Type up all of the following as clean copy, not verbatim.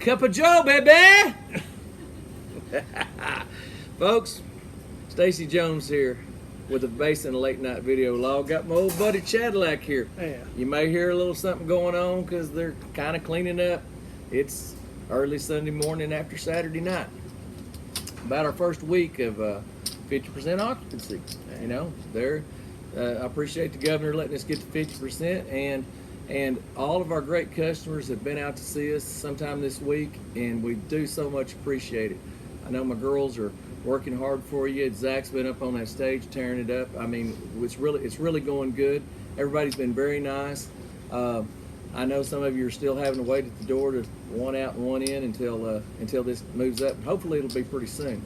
Cup of Joe, baby! Folks, Stacey Jones here with the Basin late night video log. Got my old buddy Cadillac here. Yeah. You may hear a little something going on because they're kind of cleaning up. It's early Sunday morning after Saturday night. About our first week of 50% occupancy. You know, I appreciate the governor letting us get to 50%, and all of our great customers have been out to see us sometime this week, and we do so much appreciate it. I know my girls are working hard for you. Zach's been up on that stage tearing it up. I mean, it's really going good. Everybody's been very nice. I know some of you are still having to wait at the door to one out and one in until this moves up. Hopefully it'll be pretty soon.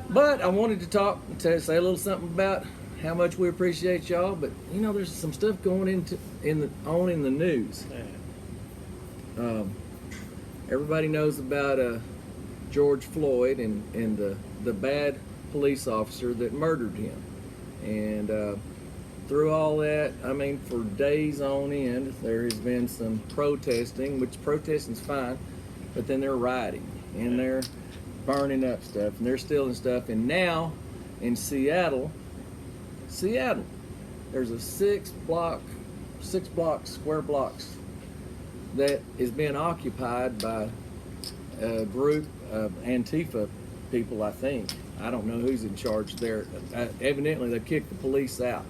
But I wanted to say a little something about how much we appreciate y'all. But you know, there's some stuff going in the news. Everybody knows about George Floyd and the bad police officer that murdered him. And through all that, I mean, for days on end, there has been some protesting, which protesting's fine, but then they're rioting and they're burning up stuff and they're stealing stuff. And now in Seattle, there's a six square blocks that is being occupied by a group of Antifa people, I think. I don't know who's in charge there. Evidently, they kicked the police out,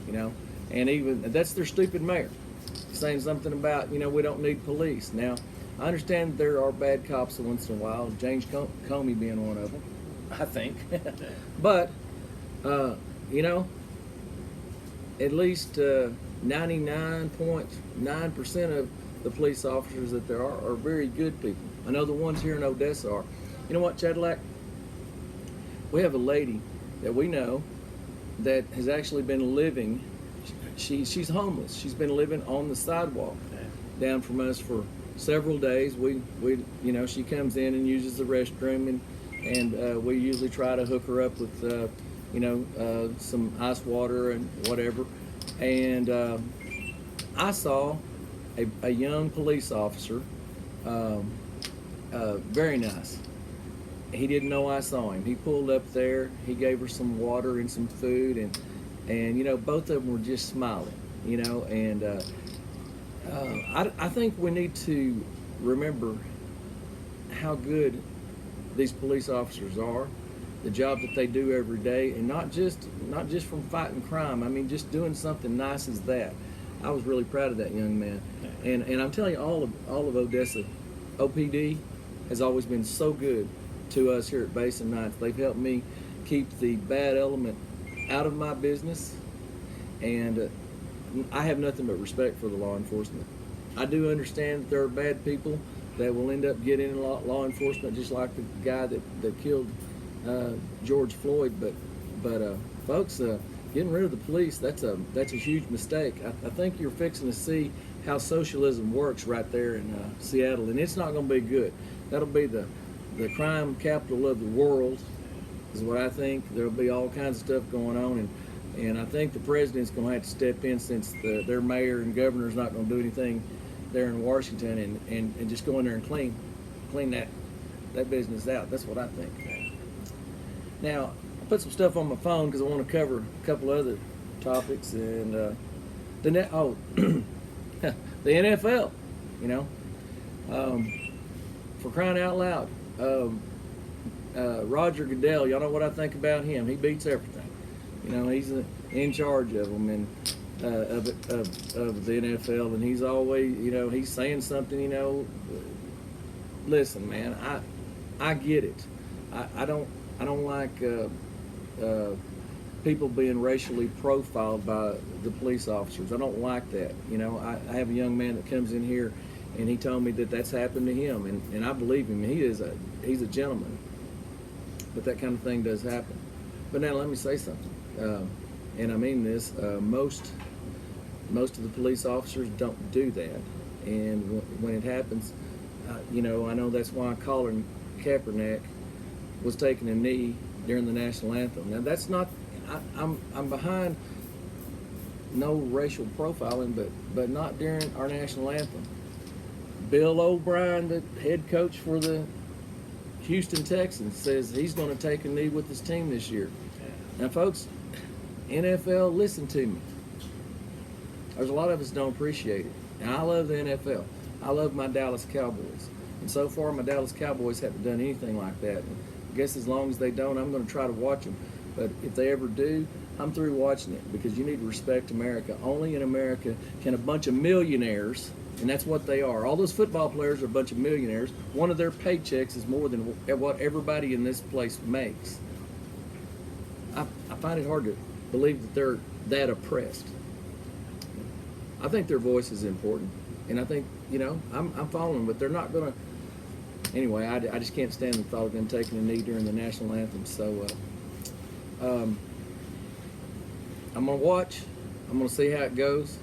you know, and even that's their stupid mayor saying something about, you know, we don't need police. Now, I understand there are bad cops once in a while, James Comey being one of them, I think. But, you know, at least 99.9% of the police officers that there are very good people. I know the ones here in Odessa are. You know what, Cadillac? We have a lady that we know that has actually been living, she's homeless. She's been living on the sidewalk down from us for several days. We you know, she comes in and uses the restroom, and we usually try to hook her up with you know, some ice water and whatever. And I saw a young police officer, very nice. He didn't know I saw him. He pulled up there, he gave her some water and some food, and you know, both of them were just smiling, you know. And I think we need to remember how good these police officers are, the job that they do every day, and not just from fighting crime. I mean, just doing something nice as that. I was really proud of that young man, and I'm telling you, all of Odessa, OPD has always been so good to us here at Basin Nights. They've helped me keep the bad element out of my business, and I have nothing but respect for the law enforcement. I do understand that there are bad people that will end up getting in law enforcement, just like the guy that killed George Floyd. But folks, getting rid of the police, that's a huge mistake. I think you're fixing to see how socialism works right there in Seattle, and it's not going to be good. That'll be the crime capital of the world, is what I think. There'll be all kinds of stuff going on, and I think the president's going to have to step in, since their mayor and governor's not going to do anything there in Washington, and just go in there and clean that business out. That's what I think. Now, I put some stuff on my phone because I want to cover a couple other topics, and the NFL, you know, for crying out loud. Roger Goodell, y'all know what I think about him. He beats everything. You know, he's in charge of them, and of the NFL, and he's always, you know, he's saying something, you know. Listen, man, I get it. I don't like people being racially profiled by the police officers. I don't like that. You know, I have a young man that comes in here, and he told me that that's happened to him, and I believe him. He's a gentleman, but that kind of thing does happen. But now let me say something, and I mean this. Most of the police officers don't do that, and when it happens, you know, I know that's why Colin Kaepernick was taking a knee during the national anthem. Now that's not. I'm behind no racial profiling, but not during our national anthem. Bill O'Brien, the head coach for the Houston Texans, says he's going to take a knee with his team this year. Now, folks, NFL, listen to me. There's a lot of us don't appreciate it. And I love the NFL. I love my Dallas Cowboys. And so far, my Dallas Cowboys haven't done anything like that. And I guess as long as they don't, I'm going to try to watch them. But if they ever do, I'm through watching it, because you need to respect America. Only in America can a bunch of millionaires, and that's what they are. All those football players are a bunch of millionaires. One of their paychecks is more than what everybody in this place makes. I find it hard to believe that they're that oppressed. I think their voice is important, and I think, I'm following, but they're not going to. Anyway, I just can't stand the thought of them taking a knee during the national anthem. So I'm going to watch. I'm going to see how it goes,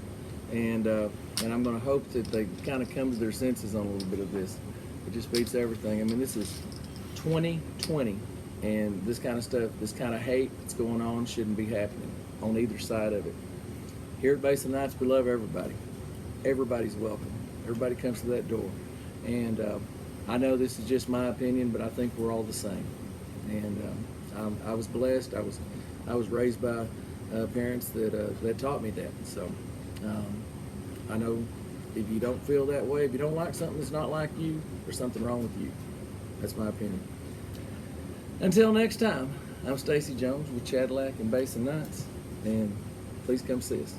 and I'm going to hope that they kind of come to their senses on a little bit of this. It just beats everything. I mean, this is 2020, and this kind of stuff, this kind of hate that's going on shouldn't be happening on either side of it. Here at Basin Nights, we love everybody. Everybody's welcome. Everybody comes to that door. And I know this is just my opinion, but I think we're all the same. And I was blessed. I was raised by parents that taught me that. So I know if you don't feel that way, if you don't like something that's not like you, there's something wrong with you. That's my opinion. Until next time, I'm Stacey Jones with Cadillac and Basin Nights, and please come see us.